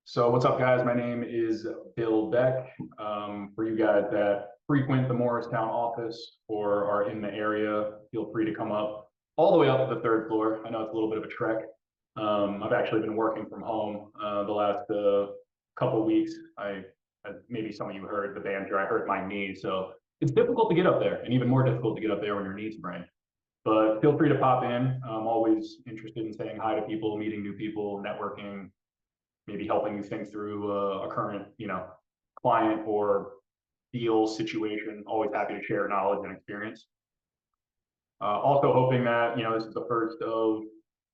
So what's up, guys? My name is Bill Beck. For you guys that frequent the Morristown office or are in the area, feel free to come up all the way up to the third floor. I know it's a little bit of a trek. I've actually been working from home the last couple of weeks. As maybe some of you heard the banter, I hurt my knee, so it's difficult to get up there, and even more difficult to get up there when your knee's sprained. But feel free to pop in. I'm always interested in saying hi to people, meeting new people, networking, maybe helping you think through a current, client or deal situation. Always happy to share knowledge and experience. Also hoping that, this is the first of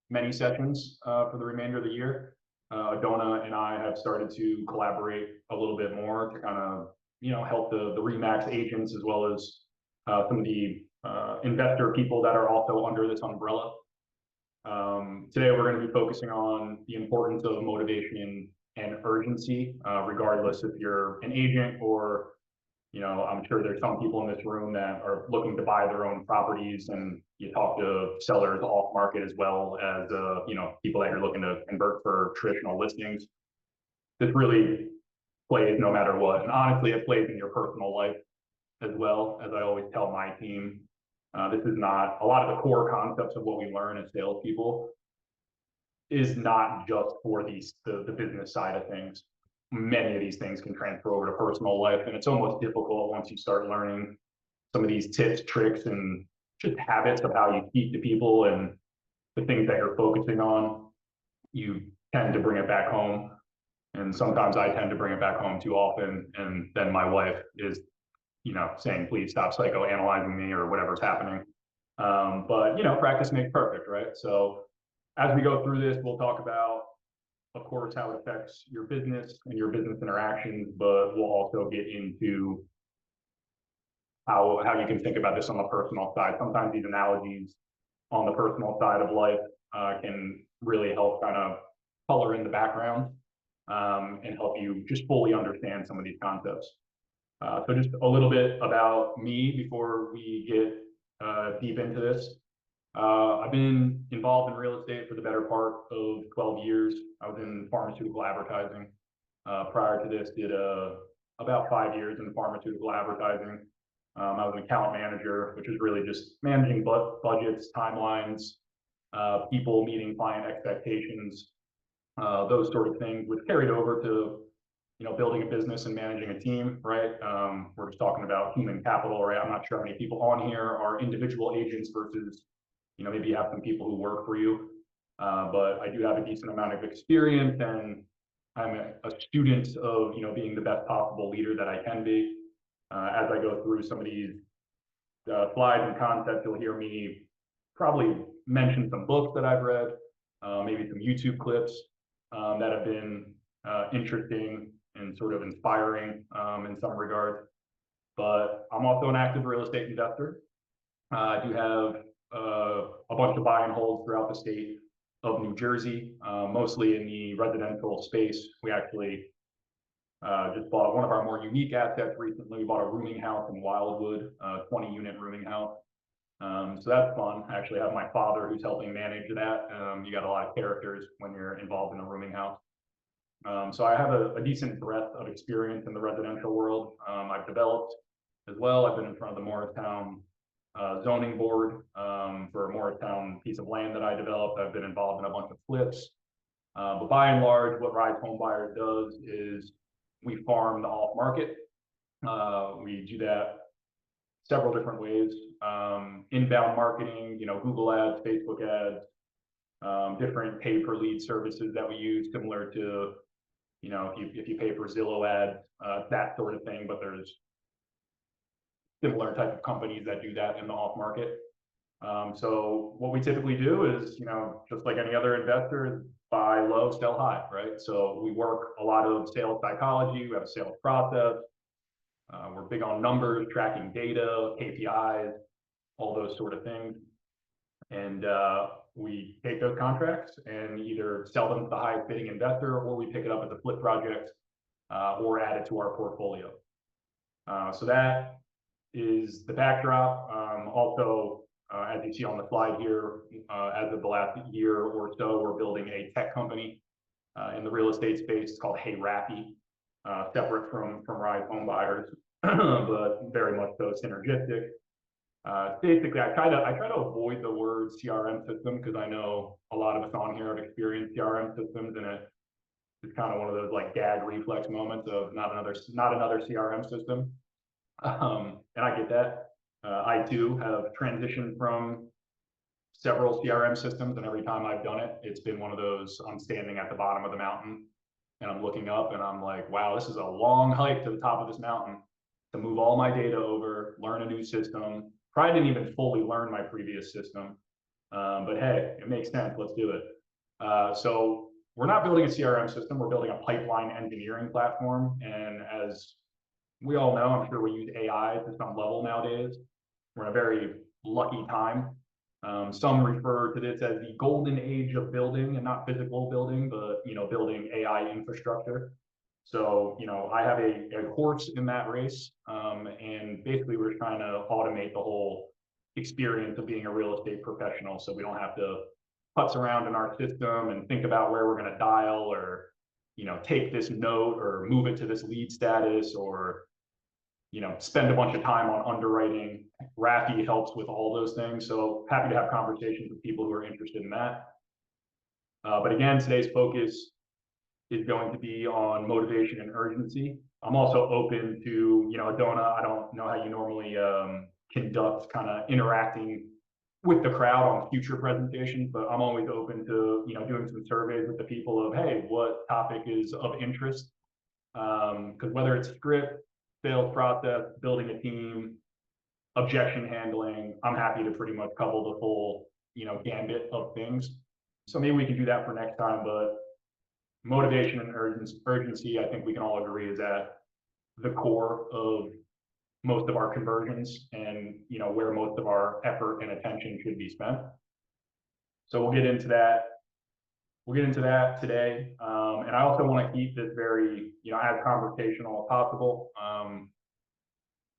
many sessions for the remainder of the year. Adona and I have started to collaborate a little bit more to kind of, help the Remax agents as well as some of the investor people that are also under this umbrella. Today, we're going to be focusing on the importance of motivation and urgency, regardless if you're an agent or, I'm sure there's some people in this room that are looking to buy their own properties, and you talk to sellers off market as well as, people that you're looking to convert for traditional listings. This really plays no matter what. And honestly, it plays in your personal life as well. As I always tell my team, this is not a lot of the core concepts of what we learn as salespeople is not just for the business side of things. Many of these things can transfer over to personal life, and it's almost difficult once you start learning some of these tips, tricks, and just habits of how you speak to people and the things that you're focusing on. You tend to bring it back home, and sometimes I tend to bring it back home too often, and then my wife is, saying, please stop psychoanalyzing me or whatever's happening. But, practice makes perfect, right? So as we go through this, we'll talk about, of course, how it affects your business and your business interactions, but we'll also get into how you can think about this on the personal side. Sometimes these analogies on the personal side of life can really help kind of color in the background and help you just fully understand some of these concepts. So just a little bit about me before we get deep into this. I've been involved in real estate for the better part of 12 years. I was in pharmaceutical advertising. Prior to this, did about 5 years in pharmaceutical advertising. I was an account manager, which is really just managing budgets, timelines, people meeting client expectations, those sort of things, which carried over to building a business and managing a team, right? We're just talking about human capital, right? I'm not sure how many people on here are individual agents versus, maybe you have some people who work for you. But I do have a decent amount of experience, and I'm a student of, being the best possible leader that I can be. As I go through some of these slides and concepts, you'll hear me probably mention some books that I've read, maybe some YouTube clips that have been interesting and sort of inspiring in some regards. But I'm also an active real estate investor. I do have a bunch of buy and holds throughout the state of New Jersey, mostly in the residential space. We actually just bought one of our more unique assets recently. We bought a rooming house in Wildwood, 20-unit rooming house. So that's fun. I actually have my father who's helping manage that. You got a lot of characters when you're involved in a rooming house. So I have a decent breadth of experience in the residential world. I've developed as well. I've been in front of the Morristown zoning board for a Morristown piece of land that I developed. I've been involved in a bunch of flips. But by and large, what Rise Home Buyers does is we farm the off market. We do that several different ways. Inbound marketing, Google ads, Facebook ads, different pay per lead services that we use, similar to, if you pay for Zillow ads, that sort of thing. But there's similar type of companies that do that in the off market. So what we typically do is, just like any other investor, buy low, sell high, right? So we work a lot of sales psychology. We have a sales process. We're big on numbers, tracking data, KPIs, all those sort of things. And we take those contracts and either sell them to the highest bidding investor, or we pick it up as a flip project or add it to our portfolio. So that is the backdrop. Also, as you see on the slide here, as of the last year or so, we're building a tech company. in the real estate space. It's called Hey Rappy, separate from Rise Home Buyers, but very much so synergistic. Basically, I try to avoid the word CRM system because I know a lot of us on here have experienced CRM systems, and it's kind of one of those like gag reflex moments of not another CRM system. And I get that. I too have transitioned from several CRM systems, and every time I've done it, it's been one of those, I'm standing at the bottom of the mountain and I'm looking up and I'm like, wow, this is a long hike to the top of this mountain to move all my data over, learn a new system. Probably didn't even fully learn my previous system, but hey, it makes sense. Let's do it. So we're not building a CRM system. We're building a pipeline engineering platform. And as we all know, I'm sure we use AI to some level nowadays. We're in a very lucky time. Some refer to this as the golden age of building, and not physical building, but building AI infrastructure. So I have a horse in that race, and basically we're trying to automate the whole experience of being a real estate professional, so we don't have to putz around in our system and think about where we're going to dial, or take this note or move it to this lead status, or spend a bunch of time on underwriting. Rafi helps with all those things. So happy to have conversations with people who are interested in that. But again, today's focus is going to be on motivation and urgency. I'm also open to, Adona, I don't know how you normally conduct kind of interacting with the crowd on future presentations, but I'm always open to, doing some surveys with the people of, hey, what topic is of interest? Because whether it's script, sales process, building a team, objection handling, I'm happy to pretty much cover the full, gambit of things. So maybe we can do that for next time, but motivation and urgency, I think we can all agree, is at the core of most of our conversions, and where most of our effort and attention should be spent. So we'll get into that. We'll get into that today. And I also want to keep this very, as conversational as possible.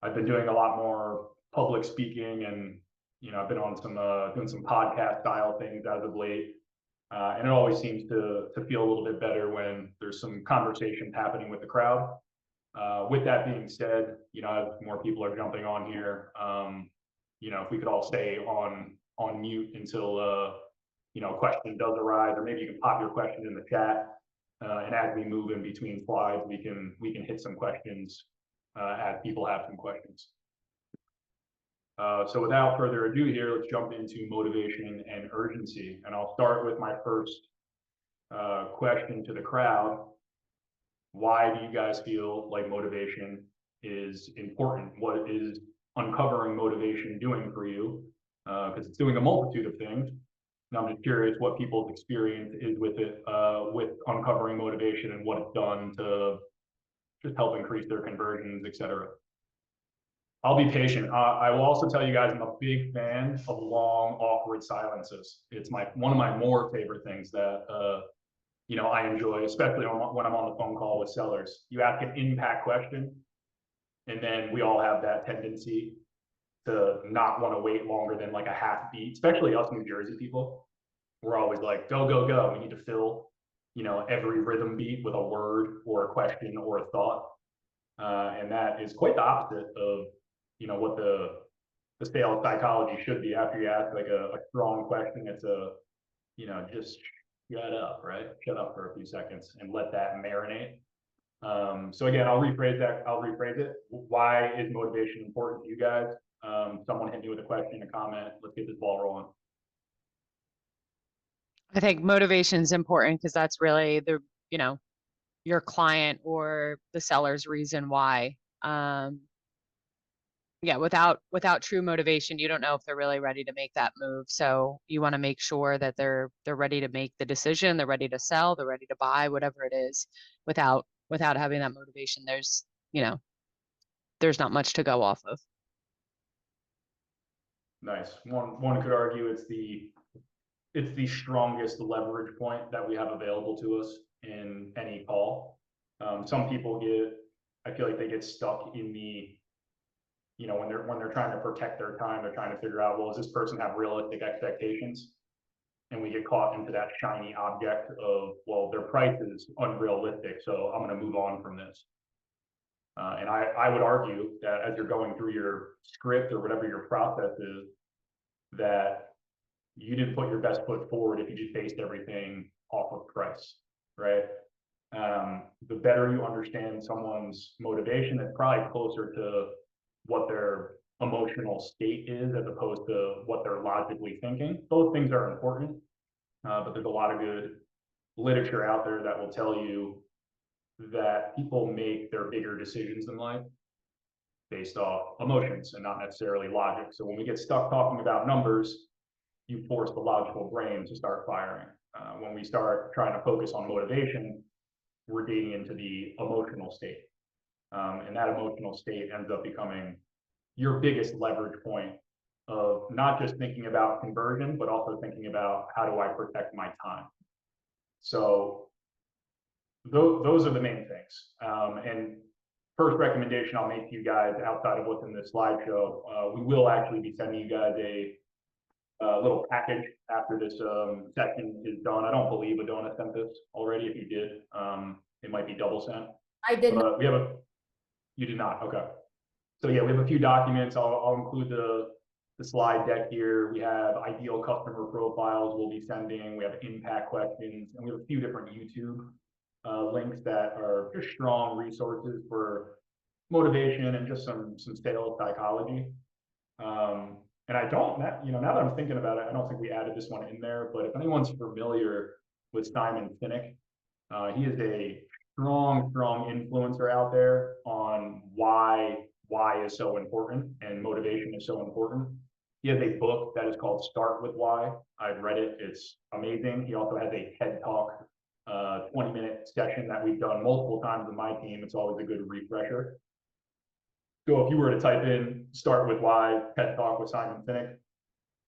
I've been doing a lot more public speaking, and, I've been on some, doing some podcast style things as of late. And it always seems to feel a little bit better when there's some conversations happening with the crowd. With that being said, as more people are jumping on here, if we could all stay on mute until a question does arise, or maybe you can pop your question in the chat, and as we move in between slides, we can hit some questions as people have some questions. So without further ado here, let's jump into motivation and urgency. And I'll start with my first question to the crowd. Why do you guys feel like motivation is important? What is uncovering motivation doing for you? Because it's doing a multitude of things. And I'm just curious what people's experience is with it, with uncovering motivation, and what it's done to just help increase their conversions, etc. I'll be patient. I will also tell you guys I'm a big fan of long, awkward silences. It's one of my more favorite things that I enjoy, especially when I'm on the phone call with sellers. You ask an impact question, and then we all have that tendency to not want to wait longer than like a half beat, especially us New Jersey people. We're always like, go, go, go. We need to fill, every rhythm beat with a word or a question or a thought. And that is quite the opposite of, what the sales psychology should be. After you ask like a strong question, it's just shut up, right? Shut up for a few seconds and let that marinate. So again, I'll rephrase it. Why is motivation important to you guys? Someone hit me with a question, a comment. Let's get this ball rolling. I think motivation is important because that's really your client or the seller's reason why. Yeah, without true motivation, you don't know if they're really ready to make that move. So you want to make sure that they're ready to make the decision, they're ready to sell, they're ready to buy, whatever it is. Without having that motivation, there's not much to go off of. Nice. One could argue it's the strongest leverage point that we have available to us in any call. Some people I feel like they get stuck in the, when they're trying to protect their time, they're trying to figure out, well, does this person have realistic expectations? and we get caught into that shiny object of, well, their price is unrealistic, so I'm going to move on from this. And I would argue that as you're going through your script or whatever your process is, that you didn't put your best foot forward if you just based everything off of price, right? The better you understand someone's motivation, it's probably closer to what their emotional state is as opposed to what they're logically thinking. Both things are important, but there's a lot of good literature out there that will tell you that people make their bigger decisions in life based off emotions and not necessarily logic. So when we get stuck talking about numbers, you force the logical brain to start firing. When we start trying to focus on motivation, we're getting into the emotional state. And that emotional state ends up becoming your biggest leverage point of not just thinking about conversion, but also thinking about how do I protect my time. So those are the main things. And first recommendation I'll make to you guys outside of what's in this slideshow, we will actually be sending you guys a little package after this session is done. I don't believe Adona sent this already. If you did, it might be double sent. I did. But, you did not. Okay. So yeah, we have a few documents. I'll include the slide deck here. We have ideal customer profiles we'll be sending. We have impact questions, and we have a few different YouTube links that are just strong resources for motivation and just some sales psychology. And I don't, now that I'm thinking about it, I don't think we added this one in there, but if anyone's familiar with Simon Sinek, he is a strong influencer out there on why is so important and motivation is so important. He has a book that is called Start With Why. I've read it. It's amazing. He also has a TED Talk 20-minute session that we've done multiple times with my team. It's always a good refresher. So if you were to type in Start With Why, TED Talk with Simon Sinek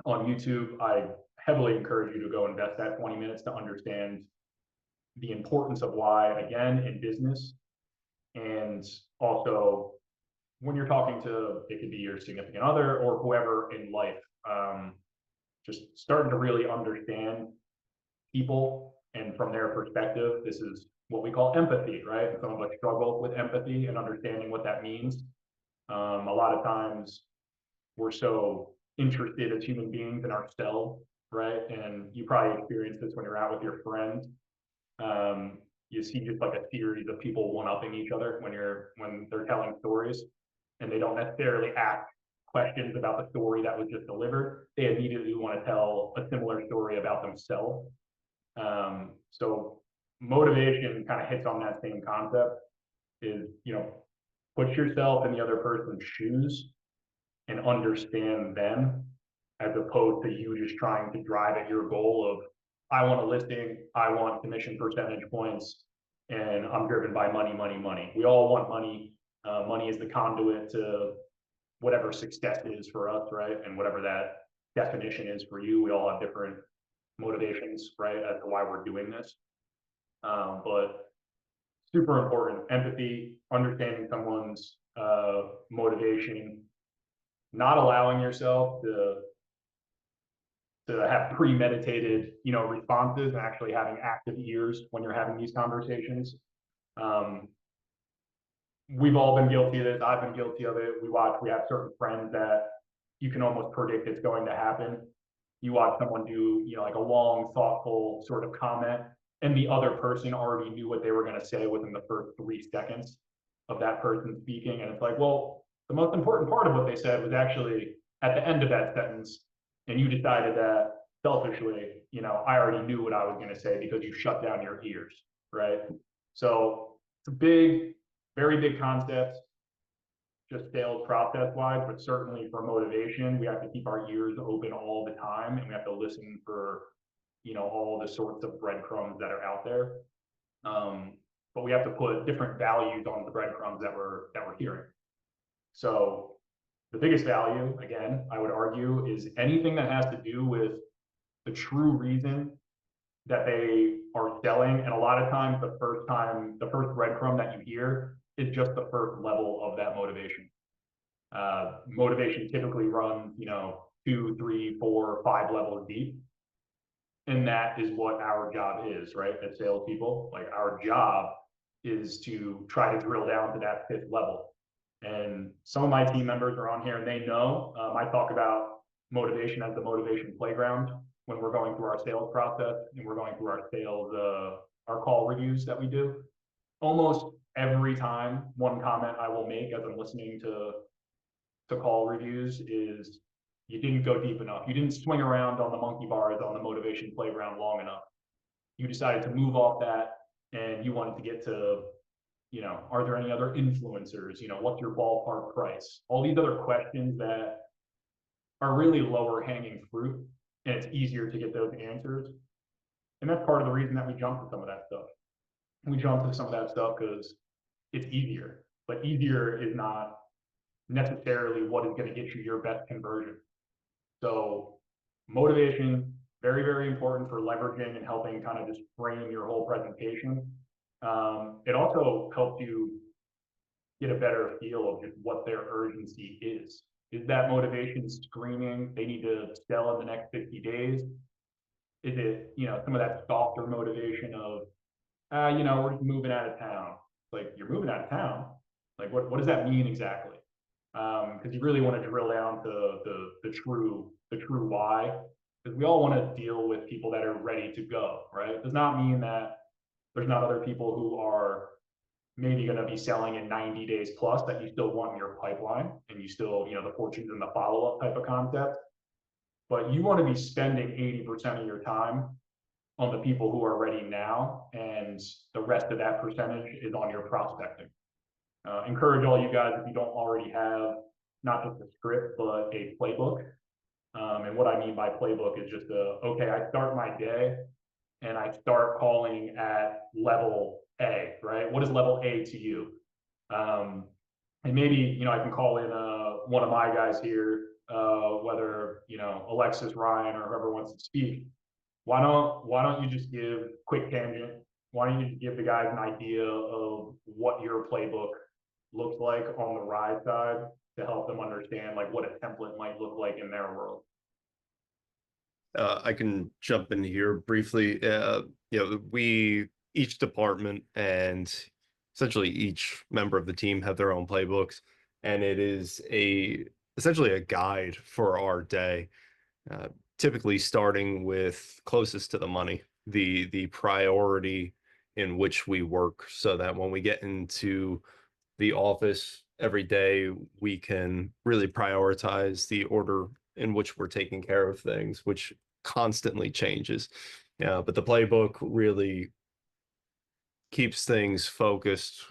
on YouTube, I heavily encourage you to go invest that 20 minutes to understand the importance of why, again, in business. And also when you're talking to, it could be your significant other or whoever in life, just starting to really understand people and from their perspective. This is what we call empathy, right? Some of us struggle with empathy and understanding what that means. A lot of times we're so interested as human beings in ourselves, right? And you probably experience this when you're out with your friends. You see just like a series of people one-upping each other when they're telling stories, and they don't necessarily ask questions about the story that was just delivered. They immediately want to tell a similar story about themselves. So motivation kind of hits on that same concept is, put yourself in the other person's shoes and understand them as opposed to you just trying to drive at your goal of, I want a listing, I want commission percentage points, and I'm driven by money, money, money. We all want money. Money is the conduit to whatever success is for us, right? And whatever that definition is for you. We all have different motivations, right, as to why we're doing this. But super important, empathy, understanding someone's motivation, not allowing yourself to have premeditated, responses, and actually having active ears when you're having these conversations. We've all been guilty of this. I've been guilty of it. We have certain friends that you can almost predict it's going to happen. You watch someone do, like a long, thoughtful sort of comment, and the other person already knew what they were going to say within the first 3 seconds of that person speaking. And it's like, well, the most important part of what they said was actually at the end of that sentence. And you decided that selfishly, I already knew what I was going to say because you shut down your ears, right? So it's a very big concept, just sales process-wise, but certainly for motivation, we have to keep our ears open all the time, and we have to listen for, all the sorts of breadcrumbs that are out there. But we have to put different values on the breadcrumbs that we're hearing. So the biggest value, again, I would argue, is anything that has to do with the true reason that they are selling. And a lot of times, the first breadcrumb that you hear is just the first level of that motivation. Motivation typically runs, 2, 3, 4, 5 levels deep. And that is what our job is, right? As salespeople, like our job is to try to drill down to that fifth level. And some of my team members are on here and they know I talk about motivation as the motivation playground when we're going through our sales process and we're going through our sales, our call reviews that we do. Almost every time, one comment I will make as I'm listening to call reviews is you didn't go deep enough. You didn't swing around on the monkey bars on the motivation playground long enough. You decided to move off that and you wanted to get to, are there any other influencers? What's your ballpark price? All these other questions that are really lower hanging fruit, and it's easier to get those answers. And that's part of the reason that we jump to some of that stuff. We jump to some of that stuff because it's easier, but easier is not necessarily what is going to get you your best conversion. So motivation, very, very important for leveraging and helping kind of just frame your whole presentation. It also helps you get a better feel of just what their urgency is. Is that motivation screaming they need to sell in the next 50 days? Is it, some of that softer motivation of, we're just moving out of town. Like, you're moving out of town. Like, what does that mean exactly? Because you really want to drill down to the true why. Because we all want to deal with people that are ready to go, right? It does not mean that there's not other people who are maybe going to be selling in 90 days plus that you still want in your pipeline, and you still, the fortunes and the follow-up type of concept. But you want to be spending 80% of your time on the people who are ready now, and the rest of that percentage is on your prospecting. Encourage all you guys, if you don't already have not just a script, but a playbook. And what I mean by playbook is just okay, I start my day and I start calling at level A, right? What is level A to you? And maybe, I can call in one of my guys here, whether, Alexis, Ryan, or whoever wants to speak. Why don't you just give quick tangent? Why don't you just give the guys an idea of what your playbook looks like on the ride side to help them understand like what a template might look like in their world? I can jump in here briefly. We, each department and essentially each member of the team have their own playbooks, and it is essentially a guide for our day. Typically starting with closest to the money, the priority in which we work, so that when we get into the office every day, we can really prioritize the order in which we're taking care of things, which constantly changes. But the playbook really keeps things focused.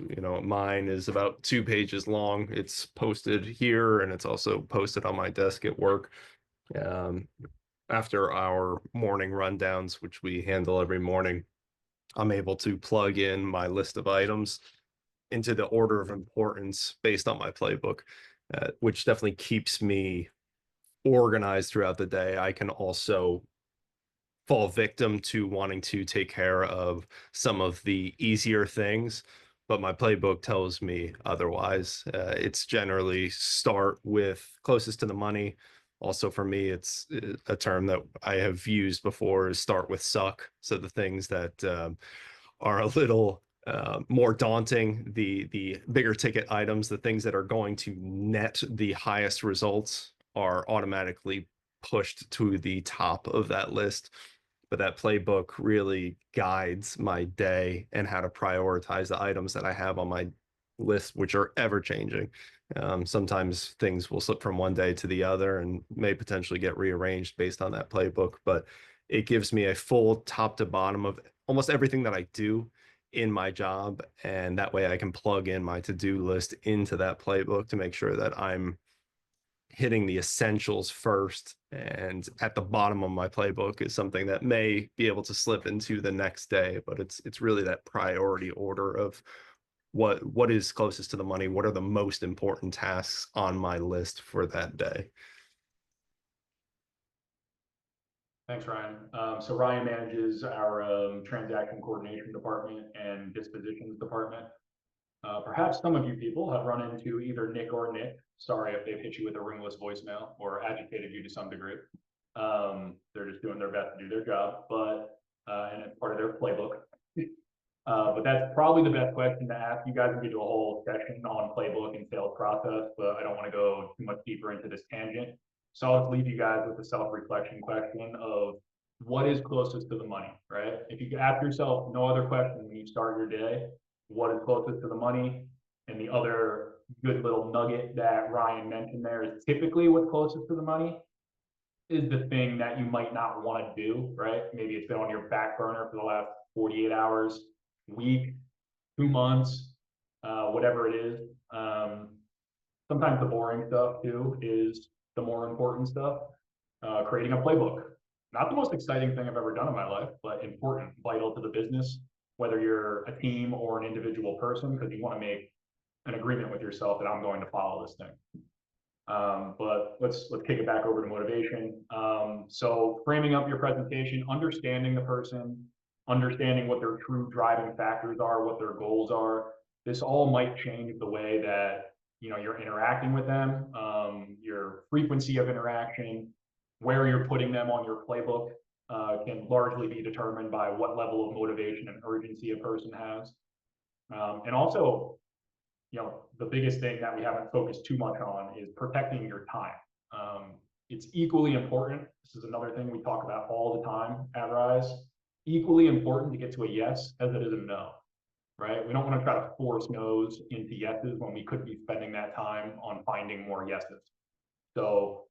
Mine is about 2 pages long. It's posted here and it's also posted on my desk at work. After our morning rundowns, which we handle every morning, I'm able to plug in my list of items into the order of importance based on my playbook, which definitely keeps me organized throughout the day. I can also fall victim to wanting to take care of some of the easier things, but my playbook tells me otherwise. It's generally start with closest to the money. Also, for me, it's a term that I have used before, is start with suck. So the things that are a little more daunting, the bigger ticket items, the things that are going to net the highest results, are automatically pushed to the top of that list. But that playbook really guides my day and how to prioritize the items that I have on my list, which are ever changing. Sometimes things will slip from one day to the other and may potentially get rearranged based on that playbook, but it gives me a full top to bottom of almost everything that I do in my job. And that way I can plug in my to-do list into that playbook to make sure that I'm hitting the essentials first, and at the bottom of my playbook is something that may be able to slip into the next day. But it's really that priority order of what is closest to the money, what are the most important tasks on my list for that day. Thanks, Ryan. So Ryan manages our transaction coordination department and dispositions department. Perhaps some of you people have run into either Nick or Nick. Sorry if they've hit you with a ringless voicemail or agitated you to some degree. They're just doing their best to do their job, but, and it's part of their playbook. But that's probably the best question to ask. You guys can do a whole session on playbook and sales process, but I don't want to go too much deeper into this tangent. So I'll just leave you guys with the self-reflection question of what is closest to the money, right? If you ask yourself no other question when you start your day, what is closest to the money? And the other good little nugget that Ryan mentioned there is typically what's closest to the money is the thing that you might not want to do, right? Maybe it's been on your back burner for the last 48 hours, week, 2 months, whatever it is. Sometimes the boring stuff too is the more important stuff. Creating a playbook, not the most exciting thing I've ever done in my life, but important, vital to the business, whether you're a team or an individual person, because you want to make an agreement with yourself that I'm going to follow this thing. But let's kick it back over to motivation. So framing up your presentation, understanding the person, understanding what their true driving factors are, what their goals are. This all might change the way that you're interacting with them, your frequency of interaction, where you're putting them on your playbook can largely be determined by what level of motivation and urgency a person has. And also, the biggest thing that we haven't focused too much on is protecting your time. It's equally important. This is another thing we talk about all the time at Rise. Equally important to get to a yes as it is a no, right? We don't want to try to force no's into yeses when we could be spending that time on finding more yeses. So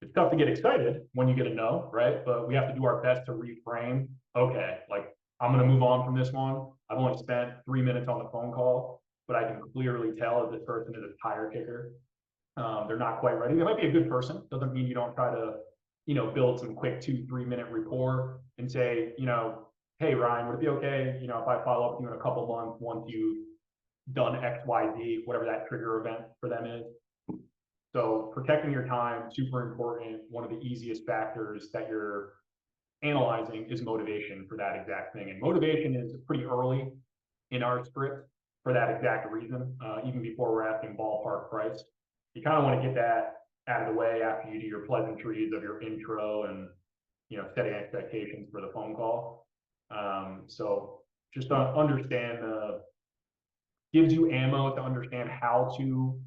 it's tough to get excited when you get a no, right? But we have to do our best to reframe. Okay, like I'm going to move on from this one. I've only spent 3 minutes on the phone call, but I can clearly tell that this person is a tire kicker. They're not quite ready. They might be a good person. Doesn't mean you don't try to, build some quick 2-3 minute rapport and say, hey, Ryan, would it be okay, if I follow up with you in a couple months once you've done X, Y, Z, whatever that trigger event for them is. So protecting your time, super important. One of the easiest factors that you're analyzing is motivation for that exact thing. And motivation is pretty early in our script for that exact reason, even before we're asking ballpark price. You kind of want to get that out of the way after you do your pleasantries of your intro and setting expectations for the phone call. So just understand gives you ammo to understand how to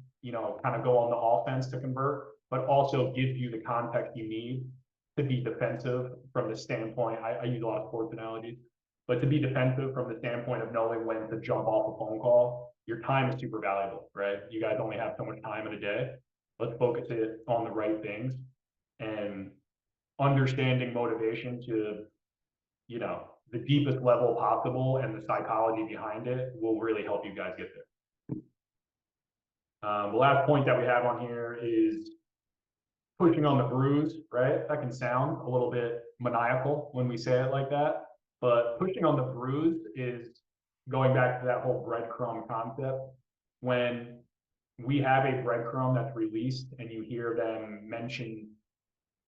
kind of go on the offense to convert, but also gives you the context you need to be defensive from the standpoint. I use a lot of sports analogies, but to be defensive from the standpoint of knowing when to jump off a phone call. Your time is super valuable, right? You guys only have so much time in a day. Let's focus it on the right things, and understanding motivation to, the deepest level possible and the psychology behind it will really help you guys get there. The last point that we have on here is pushing on the bruise, right? That can sound a little bit maniacal when we say it like that, but pushing on the bruise is going back to that whole breadcrumb concept. When we have a breadcrumb that's released and you hear them mention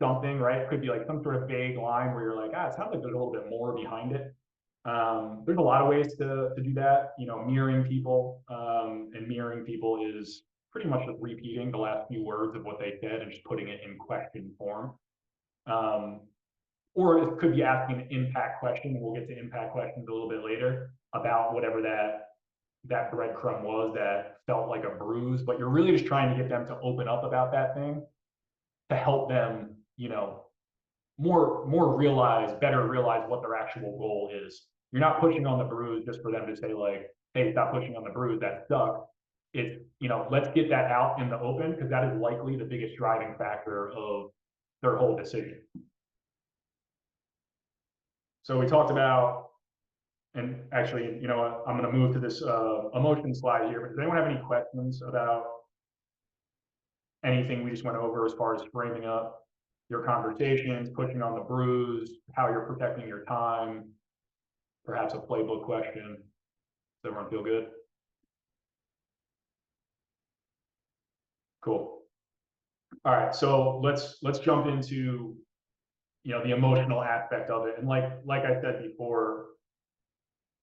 something, right? It could be like some sort of vague line where you're like, it sounds like there's a little bit more behind it. There's a lot of ways to do that, mirroring people, and mirroring people is pretty much just repeating the last few words of what they said and just putting it in question form. Or it could be asking an impact question. We'll get to impact questions a little bit later about whatever that breadcrumb was that felt like a bruise, but you're really just trying to get them to open up about that thing to help them, better realize what their actual goal is. You're not pushing on the bruise just for them to say like, hey, stop pushing on the bruise, that sucks. It's, let's get that out in the open, because that is likely the biggest driving factor of their whole decision. So we talked about, and actually, I'm going to move to this emotion slide here, but does anyone have any questions about anything we just went over as far as framing up your conversations, pushing on the bruise, how you're protecting your time, perhaps a playbook question? Does everyone feel good? Cool. All right, so let's jump into the emotional aspect of it. And like I said before,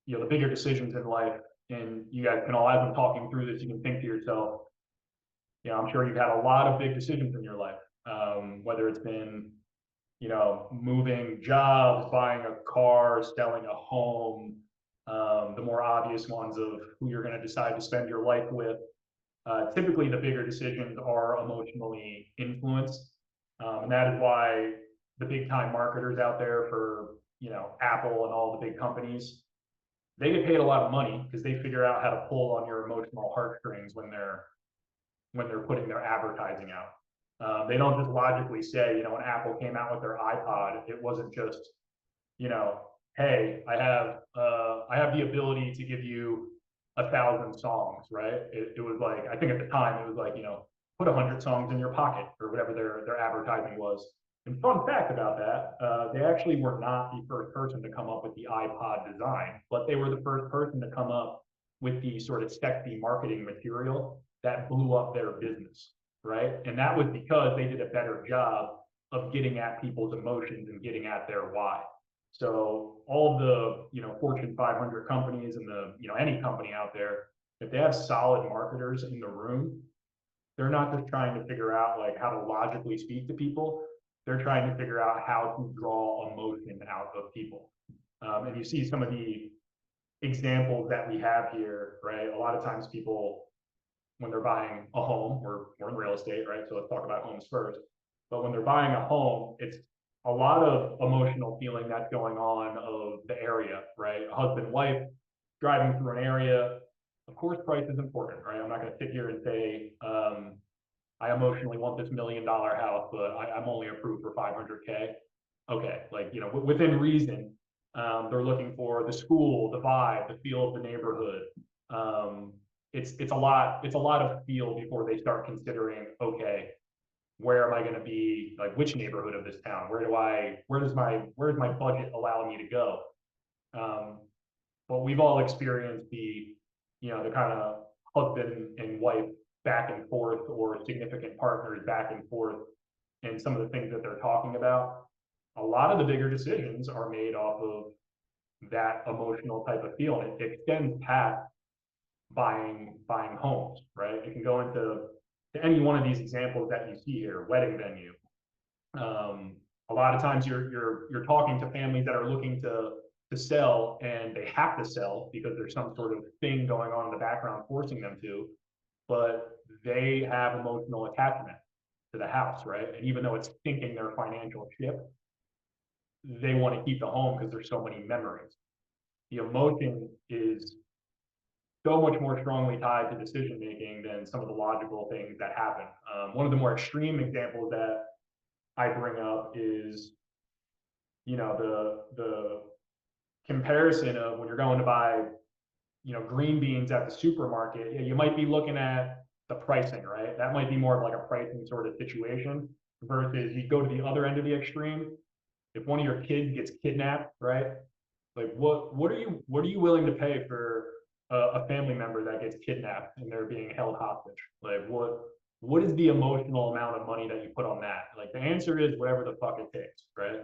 the bigger decisions in life, and you guys can all, as I'm talking through this, you can think to yourself, I'm sure you've had a lot of big decisions in your life, whether it's been moving jobs, buying a car, selling a home, the more obvious ones of who you're going to decide to spend your life with. Typically, the bigger decisions are emotionally influenced. And that is why the big time marketers out there for, Apple and all the big companies, they get paid a lot of money because they figure out how to pull on your emotional heartstrings when they're putting their advertising out. They don't just logically say, when Apple came out with their iPod, it wasn't just, hey, I have the ability to give you 1,000 songs, right? It was like, I think at the time it was like, put 100 songs in your pocket or whatever their advertising was. And fun fact about that, they actually were not the first person to come up with the iPod design, but they were the first person to come up with the sort of sexy marketing material that blew up their business, right? And that was because they did a better job of getting at people's emotions and getting at their why. So all of the Fortune 500 companies and any company out there, if they have solid marketers in the room, they're not just trying to figure out like how to logically speak to people. They're trying to figure out how to draw emotion out of people. And you see some of the examples that we have here, right? A lot of times people, when they're buying a home, we're in real estate, right? So let's talk about homes first. But when they're buying a home, it's a lot of emotional feeling that's going on of the area, right? A husband, wife, driving through an area. Of course, price is important, right? I'm not going to sit here and say, I emotionally want this $1 million house, but I'm only approved for 500K. Okay, like, within reason, they're looking for the school, the vibe, the feel of the neighborhood. It's a lot of feel before they start considering, okay, where am I going to be? Like, which neighborhood of this town? Where's my budget allowing me to go? But we've all experienced the kind of husband and wife back and forth, or significant partners back and forth, and some of the things that they're talking about. A lot of the bigger decisions are made off of that emotional type of feel, and it extends past buying homes, right? It can go into any one of these examples that you see here, wedding venue. A lot of times you're talking to families that are looking to sell, and they have to sell because there's some sort of thing going on in the background forcing them to, but they have emotional attachment to the house, right? And even though it's sinking their financial ship, they want to keep the home because there's so many memories. The emotion is so much more strongly tied to decision making than some of the logical things that happen. One of the more extreme examples that I bring up is, the comparison of when you're going to buy, green beans at the supermarket. Yeah, you might be looking at the pricing, right? That might be more of like a pricing sort of situation, versus you go to the other end of the extreme. If one of your kids gets kidnapped, right? Like what are you willing to pay for a family member that gets kidnapped and they're being held hostage? Like what is the emotional amount of money that you put on that? Like the answer is whatever the fuck it takes, right?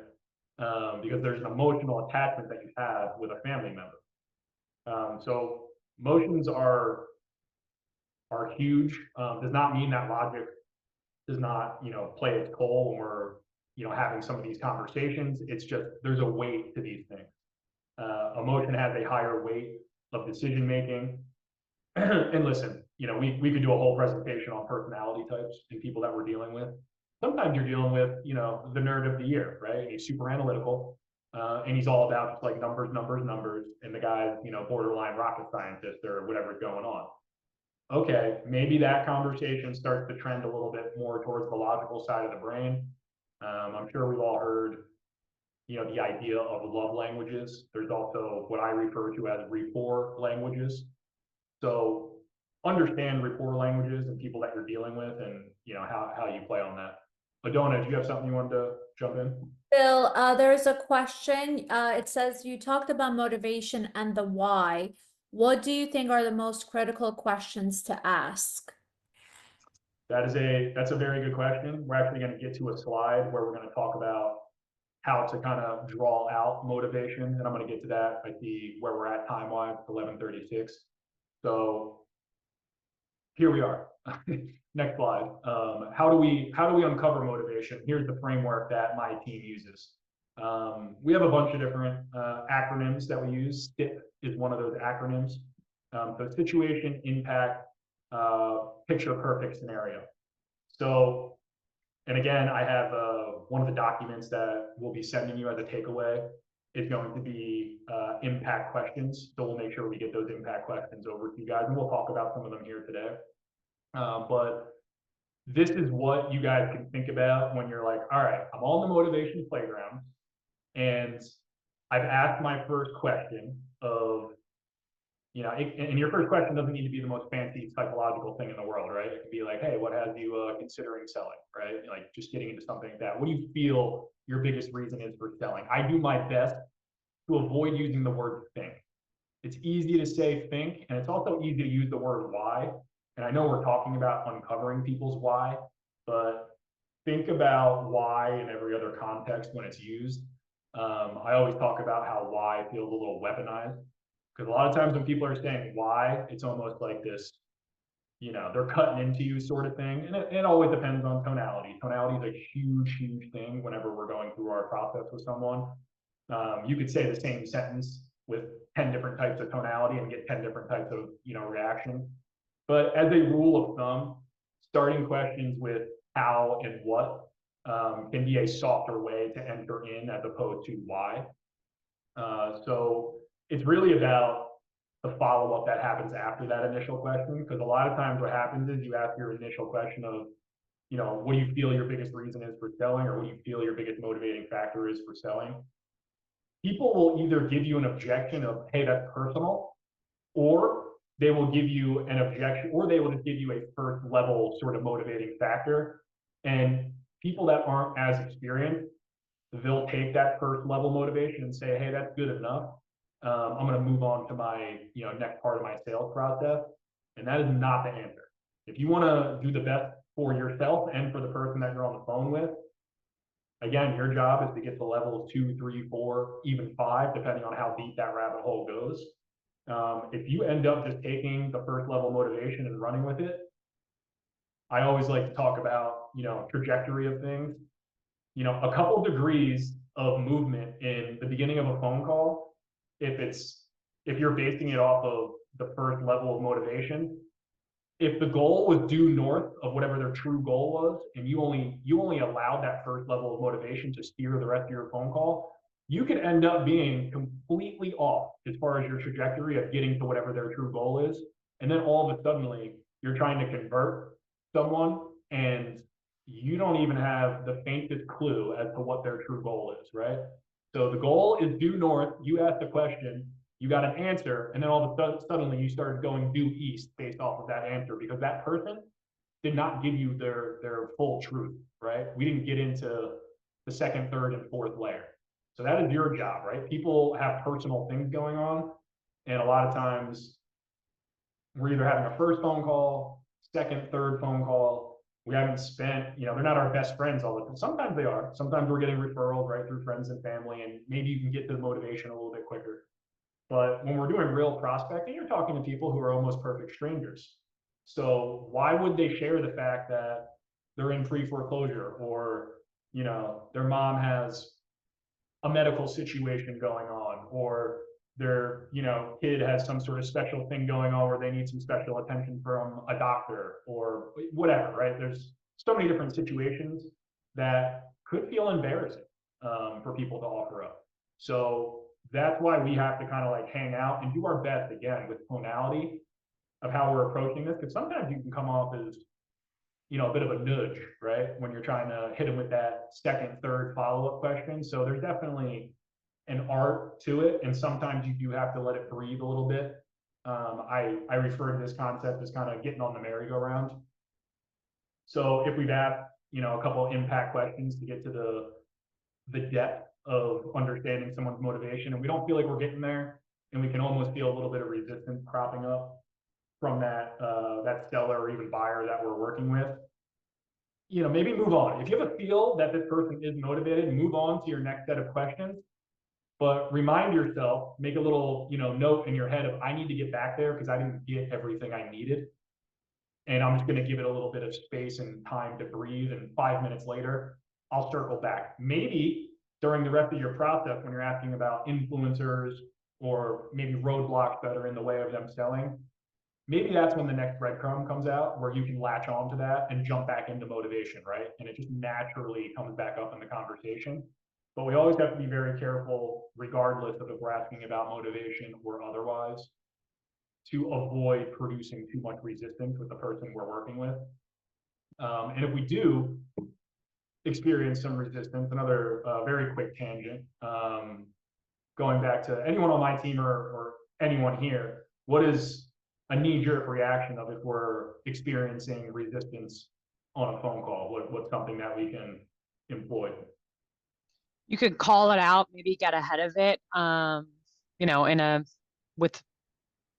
Because there's an emotional attachment that you have with a family member. So emotions are huge. Does not mean that logic does not, play its toll when we're, having some of these conversations. It's just there's a weight to these things. Emotion has a higher weight of decision making. And listen, we could do a whole presentation on personality types and people that we're dealing with. Sometimes you're dealing with, the nerd of the year, right? He's super analytical, and he's all about just like numbers, and the guy's, borderline rocket scientist or whatever's going on. Okay, maybe that conversation starts to trend a little bit more towards the logical side of the brain. I'm sure we've all heard, the idea of love languages. There's also what I refer to as rapport languages. So understand rapport languages and people that you're dealing with, and how you play on that. Adona, do you have something you wanted to jump in? Bill, there's a question. It says you talked about motivation and the why. What do you think are the most critical questions to ask? That's a very good question. We're actually going to get to a slide where we're going to talk about how to kind of draw out motivation, and I'm going to get to that. I see where we're at time-wise, 11:36. So here we are. Next slide. How do we uncover motivation? Here's the framework that my team uses. We have a bunch of different acronyms that we use. STIP is one of those acronyms. So situation, impact, picture perfect scenario. So, and again, I have one of the documents that we'll be sending you as a takeaway is going to be impact questions. So we'll make sure we get those impact questions over to you guys, and we'll talk about some of them here today. But this is what you guys can think about when you're like, all right, I'm on the motivation playground, and I've asked my first question of, you know, and your first question doesn't need to be the most fancy psychological thing in the world, right? It could be like, hey, what has you considering selling, right? Like just getting into something like that. What do you feel your biggest reason is for selling? I do my best to avoid using the word think. It's easy to say think, and it's also easy to use the word why. And I know we're talking about uncovering people's why, but think about why in every other context when it's used. I always talk about how why feels a little weaponized, because a lot of times when people are saying why, it's almost like this, you know, they're cutting into you sort of thing. And it always depends on tonality. Tonality is a huge, huge thing whenever we're going through our process with someone. You could say the same sentence with 10 different types of tonality and get 10 different types of, you know, reaction. But as a rule of thumb, starting questions with how and what can be a softer way to enter in as opposed to why. So it's really about the follow-up that happens after that initial question, because a lot of times what happens is you ask your initial question of, you know, what do you feel your biggest reason is for selling, or what do you feel your biggest motivating factor is for selling? People will either give you an objection of, hey, that's personal, or they will give you an objection, or they will just give you a first level sort of motivating factor. And people that aren't as experienced, they'll take that first level motivation and say, hey, that's good enough. I'm going to move on to my, you know, next part of my sales process. And that is not the answer. If you want to do the best for yourself and for the person that you're on the phone with, again, your job is to get to levels 2, 3, 4, even 5, depending on how deep that rabbit hole goes. If you end up just taking the first level motivation and running with it, I always like to talk about, you know, trajectory of things. You know, a couple degrees of movement in the beginning of a phone call, if you're basing it off of the first level of motivation, if the goal was due north of whatever their true goal was, and you only allowed that first level of motivation to steer the rest of your phone call, you could end up being completely off as far as your trajectory of getting to whatever their true goal is. And then all of a sudden, you're trying to convert someone and you don't even have the faintest clue as to what their true goal is, right? So the goal is due north. You asked the question, you got an answer, and then all of a sudden you started going due east based off of that answer, because that person did not give you their full truth, right? We didn't get into the second, third, and fourth layer. So that is your job, right? People have personal things going on, and a lot of times we're either having a first phone call, second, third phone call. We haven't spent, you know, they're not our best friends all the time. Sometimes they are. Sometimes we're getting referrals right through friends and family, and maybe you can get to the motivation a little bit quicker. But when we're doing real prospecting, you're talking to people who are almost perfect strangers. So why would they share the fact that they're in pre-foreclosure, or, you know, their mom has a medical situation going on, or their, you know, kid has some sort of special thing going on where they need some special attention from a doctor or whatever, right? There's so many different situations that could feel embarrassing for people to offer up. So that's why we have to kind of like hang out and do our best, again, with tonality of how we're approaching this, because sometimes you can come off as, you know, a bit of a nudge, right? When you're trying to hit them with that second, third follow-up question. So there's definitely an art to it, and sometimes you do have to let it breathe a little bit. I refer to this concept as kind of getting on the merry-go-round. So if we've asked, you know, a couple of impact questions to get to the depth of understanding someone's motivation, and we don't feel like we're getting there, and we can almost feel a little bit of resistance cropping up from that seller or even buyer that we're working with, you know, maybe move on. If you have a feel that this person is motivated, move on to your next set of questions. But remind yourself, make a little, you know, note in your head of, I need to get back there because I didn't get everything I needed. and I'm just going to give it a little bit of space and time to breathe. And 5 minutes later, I'll circle back. Maybe during the rest of your process, when you're asking about influencers or maybe roadblocks that are in the way of them selling, maybe that's when the next breadcrumb comes out where you can latch on to that and jump back into motivation, right? And it just naturally comes back up in the conversation. But we always have to be very careful, regardless of if we're asking about motivation or otherwise, to avoid producing too much resistance with the person we're working with. And if we do experience some resistance, another very quick tangent, going back to anyone on my team or anyone here, what is a knee-jerk reaction of if we're experiencing resistance on a phone call? What's something that we can employ? You could call it out, maybe get ahead of it, you know, with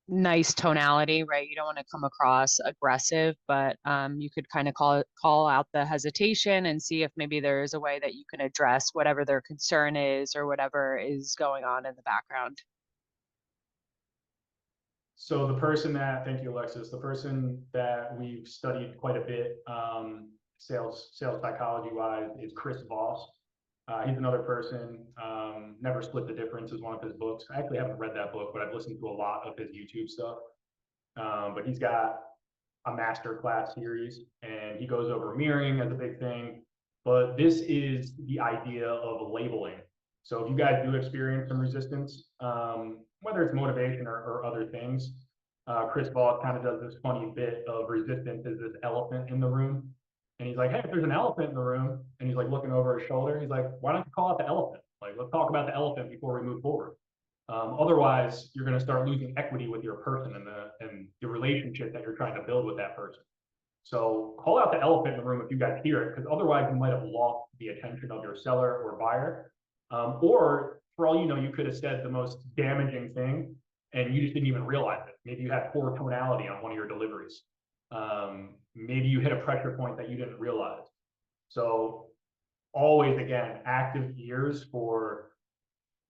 nice tonality, right? You don't want to come across aggressive, but you could kind of call out the hesitation and see if maybe there is a way that you can address whatever their concern is or whatever is going on in the background. So the person that, thank you, Alexis, the person that we've studied quite a bit, sales psychology wise, is Chris Voss. He's another person. Never Split the Difference is one of his books. I actually haven't read that book, but I've listened to a lot of his YouTube stuff. But he's got a masterclass series, and he goes over mirroring as a big thing. But this is the idea of labeling. So if you guys do experience some resistance, whether it's motivation or other things, Chris Voss kind of does this funny bit of resistance is this elephant in the room. And he's like, hey, if there's an elephant in the room, and he's like looking over his shoulder, he's like, why don't you call out the elephant? Like, let's talk about the elephant before we move forward. Otherwise, you're going to start losing equity with your person and the relationship that you're trying to build with that person. So call out the elephant in the room if you guys hear it, because otherwise you might have lost the attention of your seller or buyer. Or for all you know, you could have said the most damaging thing and you just didn't even realize it. Maybe you had poor tonality on one of your deliveries. Maybe you hit a pressure point that you didn't realize. So always, again, active ears for,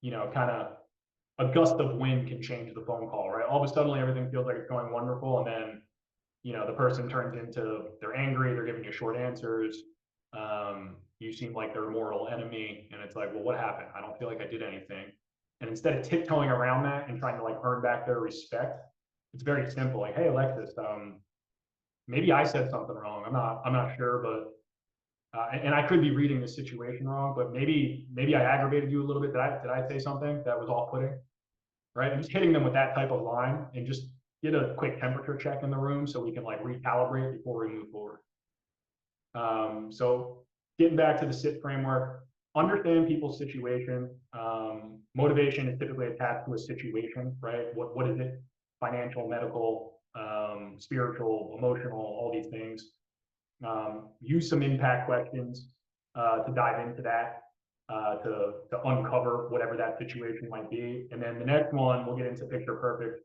you know, kind of a gust of wind can change the phone call, right? All of a sudden, everything feels like it's going wonderful. And then, you know, the person turns into, they're angry, they're giving you short answers. You seem like their mortal enemy. And it's like, well, what happened? I don't feel like I did anything. And instead of tiptoeing around that and trying to like earn back their respect, it's very simple. Like, hey, Alexis, maybe I said something wrong. I'm not sure, but and I could be reading the situation wrong, but maybe I aggravated you a little bit. Did I say something that was off-putting? Right? And just hitting them with that type of line and just get a quick temperature check in the room so we can like recalibrate before we move forward. So getting back to the SIT framework, understand people's situation. Motivation is typically attached to a situation, right? What is it? Financial, medical, spiritual, emotional, all these things. Use some impact questions to dive into that, to uncover whatever that situation might be. And then the next one, we'll get into picture perfect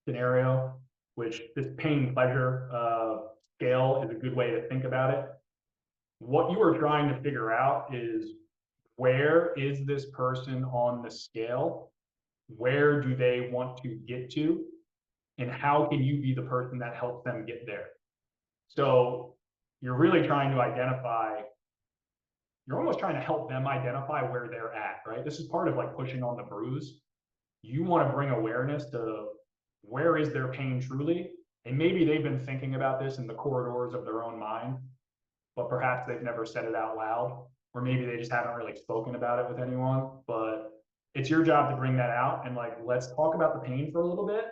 scenario, which this pain pleasure scale is a good way to think about it. What you are trying to figure out is, where is this person on the scale? Where do they want to get to? And how can you be the person that helps them get there? So you're really trying to identify, you're almost trying to help them identify where they're at, right? This is part of like pushing on the bruise. You want to bring awareness to where is their pain truly? And maybe they've been thinking about this in the corridors of their own mind, but perhaps they've never said it out loud, or maybe they just haven't really spoken about it with anyone. But it's your job to bring that out and like, let's talk about the pain for a little bit.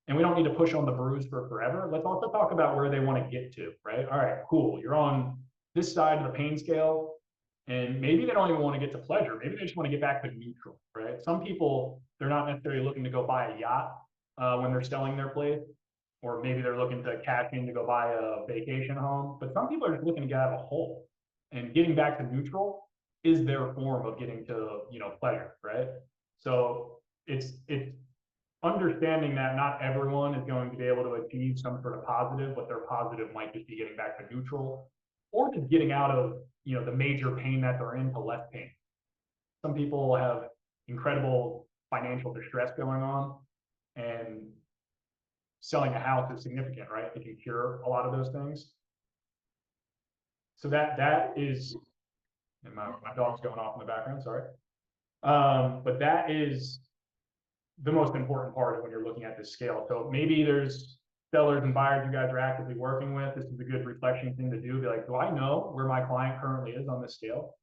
And we don't need to push on the bruise for forever. Let's also talk about where they want to get to, right? All right, cool. You're on this side of the pain scale, and maybe they don't even want to get to pleasure. Maybe they just want to get back to neutral, right? Some people, they're not necessarily looking to go buy a yacht when they're selling their place, or maybe they're looking to cash in to go buy a vacation home. But some people are just looking to get out of a hole, and getting back to neutral is their form of getting to, you know, pleasure, right? So it's understanding that not everyone is going to be able to achieve some sort of positive, but their positive might just be getting back to neutral, or just getting out of, you know, the major pain that they're in to less pain. Some people have incredible financial distress going on, and selling a house is significant, right? It can cure a lot of those things. So that is, and my dog's going off in the background, sorry. But that is the most important part of when you're looking at this scale. So maybe there's sellers and buyers you guys are actively working with. This is a good reflection thing to do. Be like, do I know where my client currently is on this scale?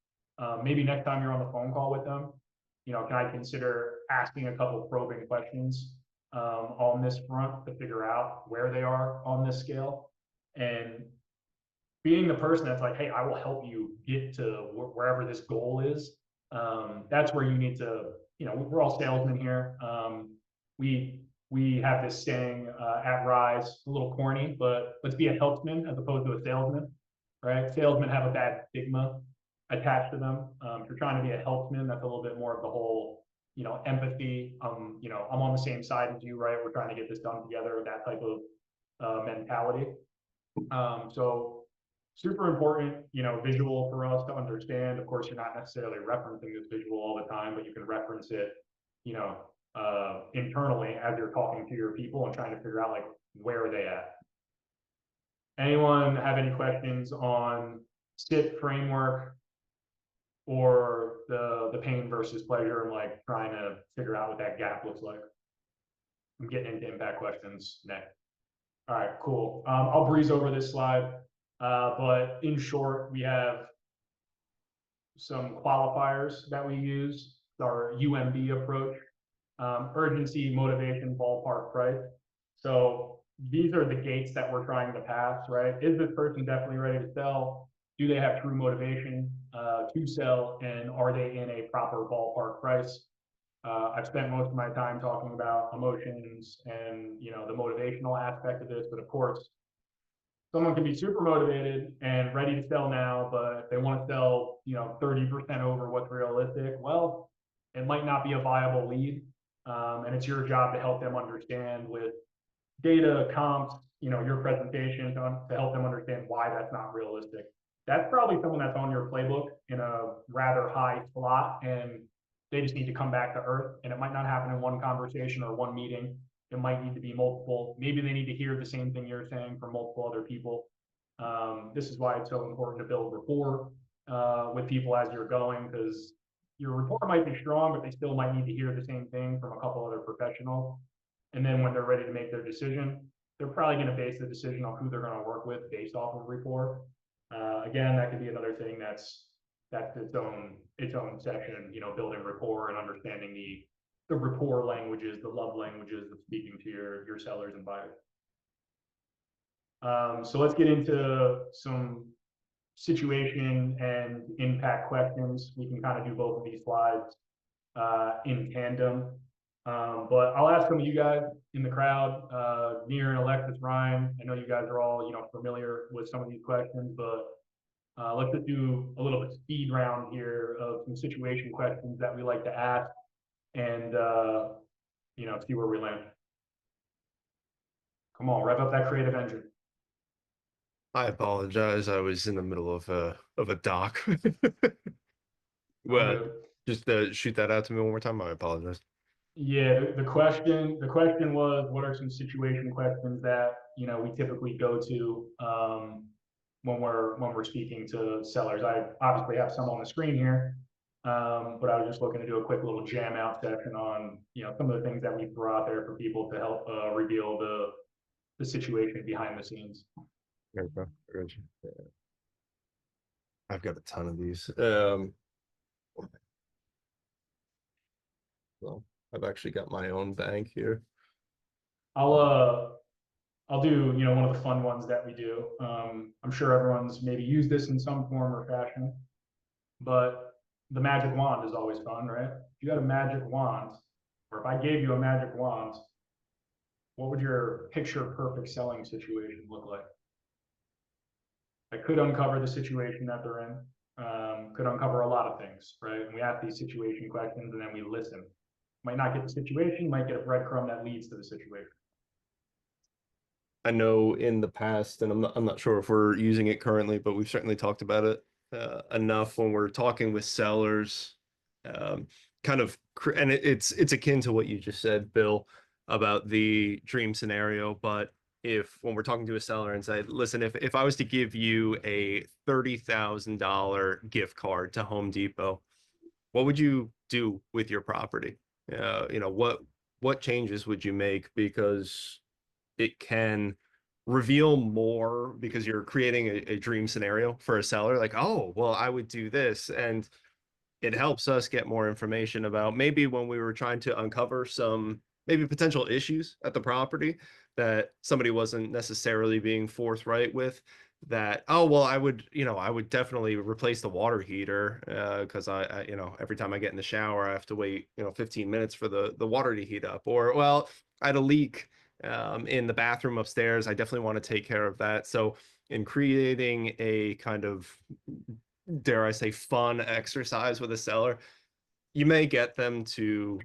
Maybe next time you're on the phone call with them, you know, can I consider asking a couple probing questions on this front to figure out where they are on this scale? And being the person that's like, hey, I will help you get to wherever this goal is. That's where you need to, you know, we're all salesmen here. We have this saying at Rise, a little corny, but let's be a helpsman as opposed to a salesman, right? Salesmen have a bad stigma attached to them. If you're trying to be a helpsman, that's a little bit more of the whole, you know, empathy. You know, I'm on the same side as you, right? We're trying to get this done together, that type of mentality. So super important, you know, visual for us to understand. Of course, you're not necessarily referencing this visual all the time, but you can reference it, you know, internally as you're talking to your people and trying to figure out like where are they at. Anyone have any questions on SIT framework or the pain versus pleasure and like trying to figure out what that gap looks like? I'm getting into impact questions next. All right, cool. I'll breeze over this slide. But in short, we have some qualifiers that we use, our UMB approach, urgency, motivation, ballpark price. So these are the gates that we're trying to pass, right? Is this person definitely ready to sell? Do they have true motivation to sell? And are they in a proper ballpark price? I've spent most of my time talking about emotions and, you know, the motivational aspect of this, but of course, someone can be super motivated and ready to sell now, but they want to sell, you know, 30% over what's realistic. Well, it might not be a viable lead. And it's your job to help them understand with data, comps, you know, your presentation to help them understand why that's not realistic. That's probably someone that's on your playbook in a rather high slot, and they just need to come back to earth. And it might not happen in one conversation or one meeting. It might need to be multiple. Maybe they need to hear the same thing you're saying from multiple other people. This is why it's so important to build rapport with people as you're going, because your rapport might be strong, but they still might need to hear the same thing from a couple other professionals. And then when they're ready to make their decision, they're probably going to base the decision on who they're going to work with based off of rapport. Again, that could be another thing that's its own section, you know, building rapport and understanding the rapport languages, the love languages of speaking to your sellers and buyers. So let's get into some situation and impact questions. We can kind of do both of these slides in tandem. But I'll ask some of you guys in the crowd, Nir and Alexis, Ryan. I know you guys are all, you know, familiar with some of these questions, but let's just do a little bit speed round here of some situation questions that we like to ask, and you know, see where we land. Come on, rev up that creative engine. I apologize. I was in the middle of a doc. Well, just shoot that out to me one more time. I apologize. Yeah, the question was, what are some situation questions that, you know, we typically go to when we're speaking to sellers? I obviously have some on the screen here, but I was just looking to do a quick little jam out section on, you know, some of the things that we throw out there for people to help reveal the situation behind the scenes. There we go. I've got a ton of these. Well, I've actually got my own bank here. I'll do, you know, one of the fun ones that we do. I'm sure everyone's maybe used this in some form or fashion, but the magic wand is always fun, right? If you got a magic wand, or if I gave you a magic wand, what would your picture perfect selling situation look like? I could uncover the situation that they're in, could uncover a lot of things, right? And we ask these situation questions and then we listen. Might not get the situation, might get a breadcrumb that leads to the situation. I know in the past, and I'm not sure if we're using it currently, but we've certainly talked about it enough when we're talking with sellers. Kind of, and it's akin to what you just said, Bill. about the dream scenario, but when we're talking to a seller and say, listen, if I was to give you a $30,000 gift card to Home Depot, what would you do with your property? What changes would you make? Because it can reveal more, because you're creating a dream scenario for a seller. Like, oh, well, I would do this. And it helps us get more information about maybe when we were trying to uncover some maybe potential issues at the property that somebody wasn't necessarily being forthright with, that, oh, well, I would definitely replace the water heater, because every time I get in the shower, I have to wait 15 minutes for the water to heat up. Or, well, I had a leak in the bathroom upstairs, I definitely want to take care of that. So in creating a kind of, dare I say, fun exercise with a seller, you may get them to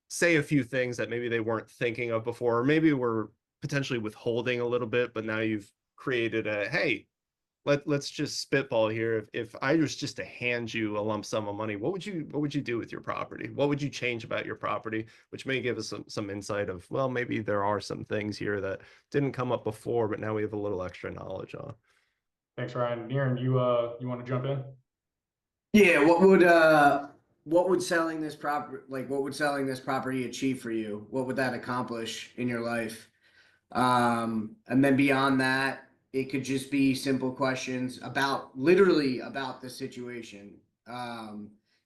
say a few things that maybe they weren't thinking of before, or maybe were potentially withholding a little bit, but now you've created a, hey, let's just spitball here. If I was just to hand you a lump sum of money, what would you do with your property? What would you change about your property? Which may give us some insight of, well, maybe there are some things here that didn't come up before, but now we have a little extra knowledge on. Thanks, Ryan. Niren, you want to jump in? Yeah, what would selling this property achieve for you? What would that accomplish in your life? And then beyond that, it could just be simple questions about literally about the situation.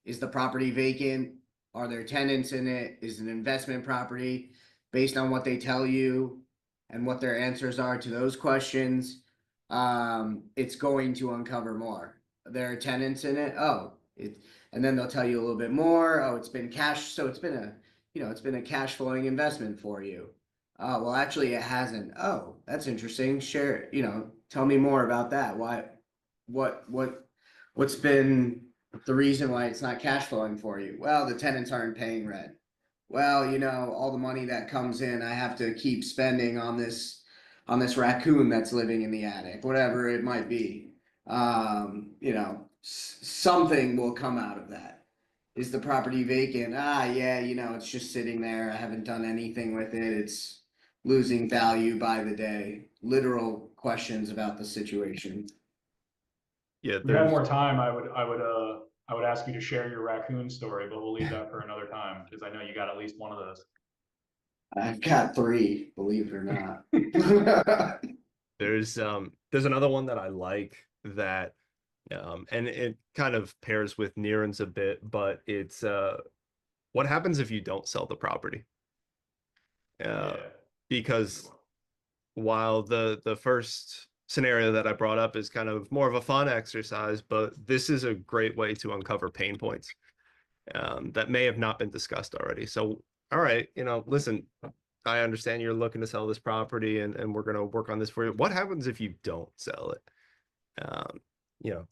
Is the property vacant? Are there tenants in it? Is it an investment property? Based on what they tell you and what their answers are to those questions, it's going to uncover more. There are tenants in it. And then they'll tell you a little bit more. Oh, it's been cash. So it's been a cash flowing investment for you. Well, actually it hasn't. Oh, that's interesting. Share, tell me more about that. What's been the reason why it's not cash flowing for you? Well, the tenants aren't paying rent. Well, all the money that comes in, I have to keep spending on this raccoon that's living in the attic, whatever it might be. Something will come out of that. Is the property vacant? Yeah, it's just sitting there. I haven't done anything with it. It's losing value by the day. Literal questions about the situation. Yeah, If we had more time, I would ask you to share your raccoon story, but we'll leave that for another time because I know you got at least one of those. I've got 3, believe it or not. there's another one that I like that, and it kind of pairs with Niren's a bit, but it's what happens if you don't sell the property? Yeah. Because while the first scenario that I brought up is kind of more of a fun exercise, but this is a great way to uncover pain points that may have not been discussed already. So, all right, listen, I understand you're looking to sell this property and we're going to work on this for you. What happens if you don't sell it?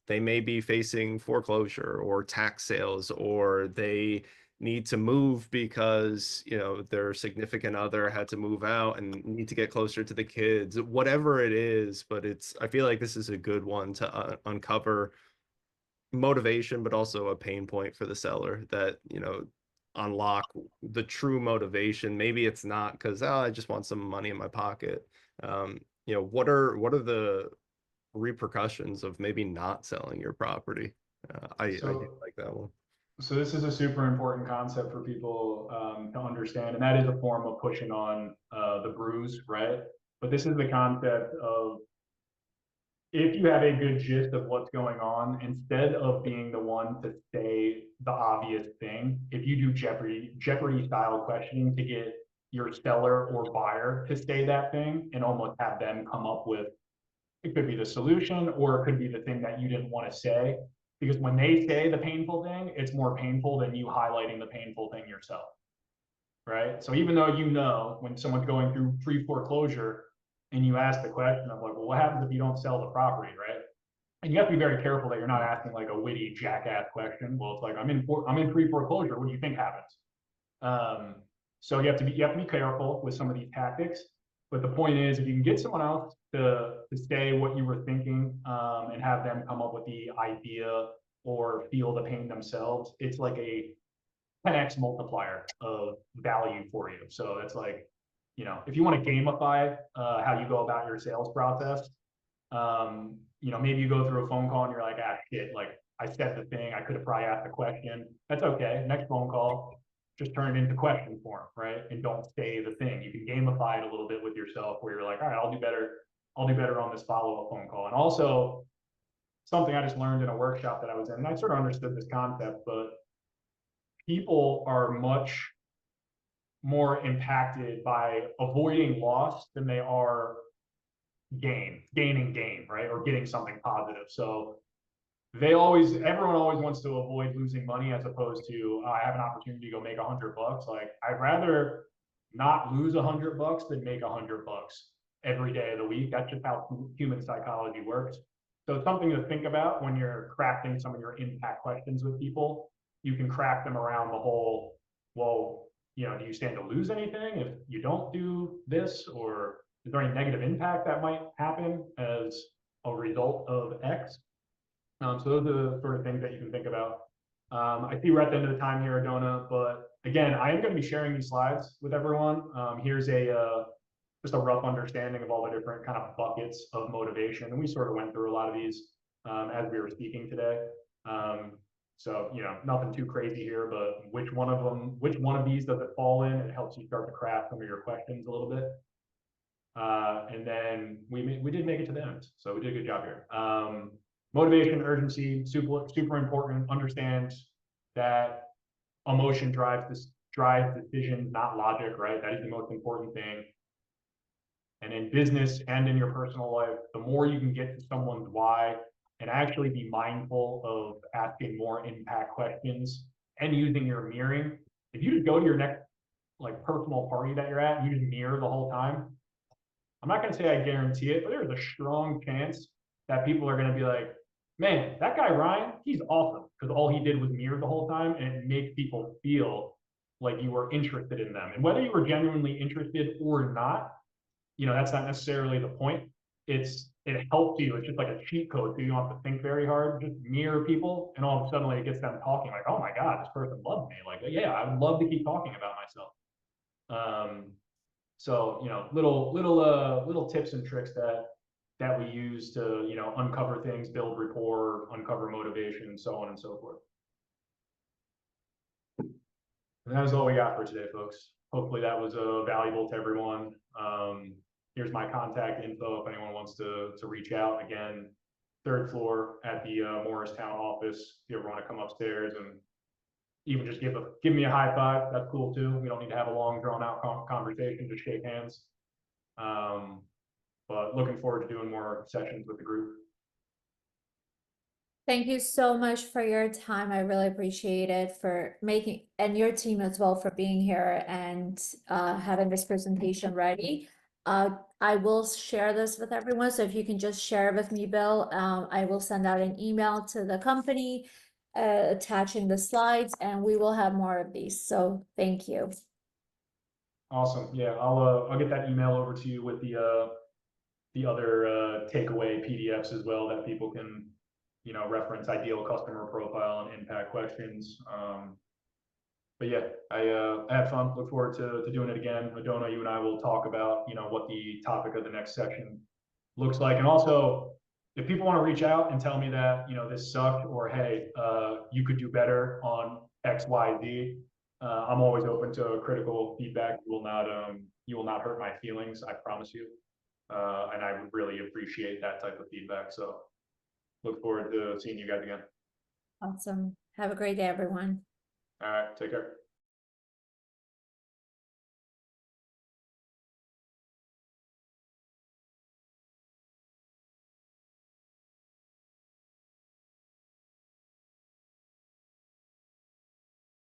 They may be facing foreclosure or tax sales, or they need to move because, their significant other had to move out and need to get closer to the kids, whatever it is. But I feel like this is a good one to uncover motivation, but also a pain point for the seller that, unlock the true motivation. Maybe it's not because, I just want some money in my pocket. What are the repercussions of maybe not selling your property? I do like that one. So this is a super important concept for people to understand, and that is a form of pushing on the bruise, right? But this is the concept of, if you have a good gist of what's going on, instead of being the one to say the obvious thing, if you do Jeopardy style questioning to get your seller or buyer to say that thing and almost have them come up with, it could be the solution or it could be the thing that you didn't want to say. Because when they say the painful thing, it's more painful than you highlighting the painful thing yourself, right? So even though when someone's going through pre-foreclosure and you ask the question of like, well, what happens if you don't sell the property, right? And you have to be very careful that you're not asking like a witty jackass question. Well, it's like, I'm in pre-foreclosure. What do you think happens? So you have to be careful with some of these tactics. But the point is, if you can get someone else to say what you were thinking and have them come up with the idea or feel the pain themselves, it's like 10x multiplier of value for you. So it's like, you know, if you want to gamify how you go about your sales process, you know, maybe you go through a phone call and you're like, ah, shit, like I said the thing, I could have probably asked a question. That's okay. Next phone call, just turn it into question form, right? And don't say the thing. You can gamify it a little bit with yourself where you're like, all right, I'll do better. I'll do better on this follow-up phone call. And also something I just learned in a workshop that I was in, and I sort of understood this concept, but people are much more impacted by avoiding loss than they are gaining gain, right? Or getting something positive. So everyone always wants to avoid losing money as opposed to, I have an opportunity to go make $100. Like I'd rather not lose $100 than make $100 every day of the week. That's just how human psychology works. So it's something to think about when you're crafting some of your impact questions with people. You can craft them around the whole, well, you know, do you stand to lose anything if you don't do this? Or is there any negative impact that might happen as a result of X? So those are the sort of things that you can think about. I see we're at the end of the time here, Adona, but again, I am going to be sharing these slides with everyone. Here's just a rough understanding of all the different kind of buckets of motivation. And we sort of went through a lot of these as we were speaking today. So, you know, nothing too crazy here, but which one of these does it fall in? It helps you start to craft some of your questions a little bit. And then we did make it to the end. So we did a good job here. Motivation, urgency, super important. Understand that emotion drives decisions, not logic, right? That is the most important thing. And in business and in your personal life, the more you can get to someone's why and actually be mindful of asking more impact questions and using your mirroring. If you just go to your next like personal party that you're at and you just mirror the whole time, I'm not going to say I guarantee it, but there's a strong chance that people are going to be like, man, that guy Ryan, he's awesome, because all he did was mirror the whole time, and it makes people feel like you were interested in them. And whether you were genuinely interested or not, you know, that's not necessarily the point. It helps you. It's just like a cheat code, so you don't have to think very hard. Just mirror people, and all of a sudden it gets them talking like, oh my God, this person loved me. Like, yeah, I would love to keep talking about myself. So, you know, little tips and tricks that we use to, you know, uncover things, build rapport, uncover motivation, so on and so forth. And that is all we got for today, folks. Hopefully that was valuable to everyone. Here's my contact info if anyone wants to reach out. Again, 3rd floor at the Morristown office. If you ever want to come upstairs and even just give me a high five, that's cool too. We don't need to have a long drawn out conversation, just shake hands. But looking forward to doing more sessions with the group. Thank you so much for your time. I really appreciate it for making, and your team as well, for being here and having this presentation ready. I will share this with everyone. So if you can just share it with me, Bill, I will send out an email to the company attaching the slides, and we will have more of these. So thank you. Awesome. Yeah, I'll get that email over to you with the other takeaway PDFs as well that people can, you know, reference ideal customer profile and impact questions. But yeah, I had fun. Look forward to doing it again. Adona, you and I will talk about, you know, what the topic of the next section looks like. And also, if people want to reach out and tell me that, you know, this sucked, or hey, you could do better on X, Y, Z, I'm always open to critical feedback. You will not hurt my feelings, I promise you. And I would really appreciate that type of feedback. So look forward to seeing you guys again. Awesome. Have a great day, everyone. All right, take care.